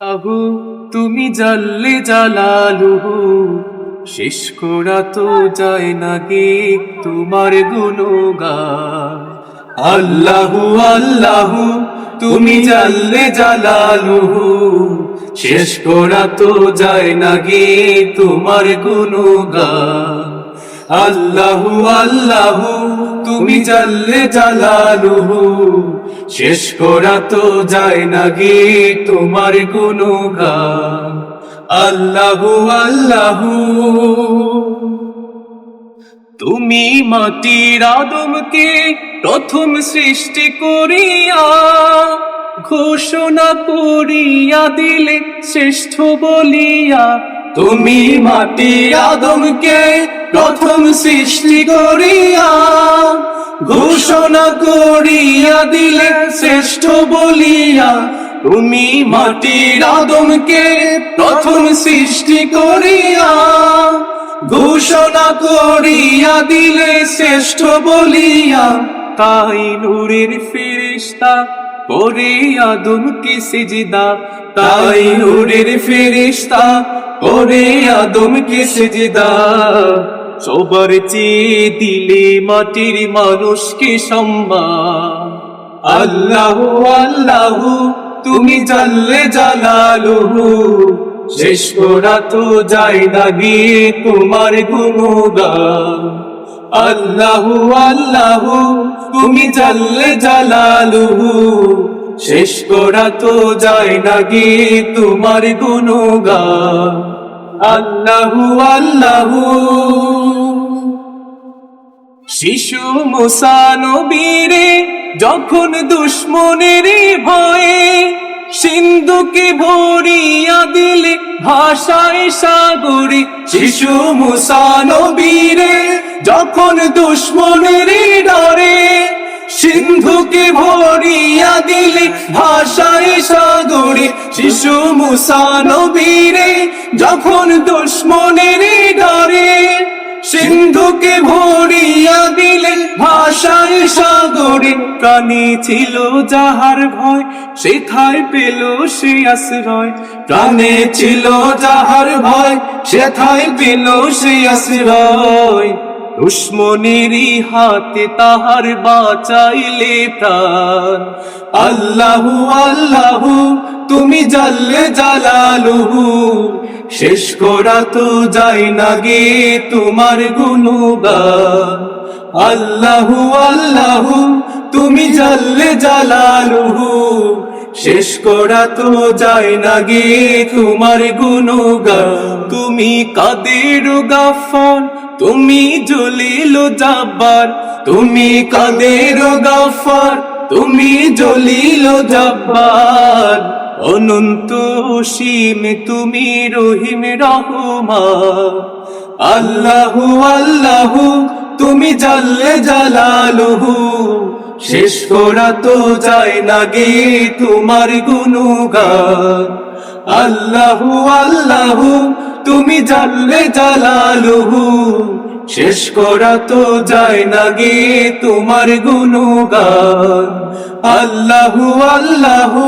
আহু তুমি জাল্লে জালালুহু, শেষ করা তো যায় না গে তোমার গুণগান। আল্লাহু আল্লাহু তুমি জাল্লে জালালুহু, শেষ করা তো যায় না গে তোমার গুণগান। আল্লাহু আল্লাহু তুমি জাল্লে জালালুহু, শেষ করা তো যায় না গে তোমার গুণগান। আল্লাহু আল্লাহু তুমি মাটির আদমকে প্রথম সৃষ্টি করিয়া ঘোষণা করিয়া দিলে শ্রেষ্ঠ বলিয়া। তুমি মাটির আদমকে প্রথম সৃষ্টি করিয়া ঘোষণা করিয়া দিলে শ্রেষ্ঠ বলিয়া। তুমি মাটির আদমকে প্রথম সৃষ্টি করিয়া ঘোষণা করিয়া দিলে শ্রেষ্ঠ বলিয়া। তাই নূরের ফেরেশতা করে আদমকে সিজদা, তাই নূরের ফেরেশতা করে আদমকে সিজদা। সবার চেয়ে দিলে মাটির মানুষকে সম্মান। আল্লাহু আল্লাহু তুমি জাল্লে জালালুহু, শেষ করা তো যায় না গিয়ে তোমার গুণগান। আল্লাহু আল্লাহু তুমি জাল্লে জালালুহু, শেষ করা তো যায় না গিয়ে তোমার গুণগান। আল্লাহু আল্লাহু শিশু মুসা নবীরে যখন দুশ্মনের ভয়ে সিন্ধুকে ভরিয়া দিলে ভাষায় সাগরে। শিশু মুসা নবীরে যখন দুশ্মনের ডরে সিন্ধুকে ভরিয়া দিলে ভাষায় সাগরে। শিশু মুসা নবীরে যখন দুশ্মনের ডরে সিন্ধুকে ভরিয়া দিলে ভাষায় সাগরে। প্রাণী ছিল যাহার ভয় সেথায় পেল সে আশ্রয়। প্রাণে ছিল যাহার ভয় সেথায় পেল সে আশ্রয়। দুশ্মনেরই হাতে তাহার বাঁচাইলে প্রাণ। আল্লাহু আল্লাহু তুমি জাল্লে জালালুহু, শেষ করা তো যায় না গে তোমার গুণগান। আল্লাহু আল্লাহু তুমি জাল্লে জালালুহু, শেষ করা তো যায় না গে তোমার গুণগান। তুমি কাদের গাফফার, তুমি জলিল জাব্বার। তুমি কাদের গাফফার, তুমি জলিল জাব্বার। অনন্ত অসীম তুমি রহিম রহমান। আল্লাহু আল্লাহু তুমি জাল্লে জালালুহু, শেষ করা তো যায় না গে তোমার গুণগান। আল্লাহু আল্লাহু তুমি জাল্লে জালালুহু, শেষ করা তো যায় না গে তোমার গুণগান। আল্লাহু আল্লাহু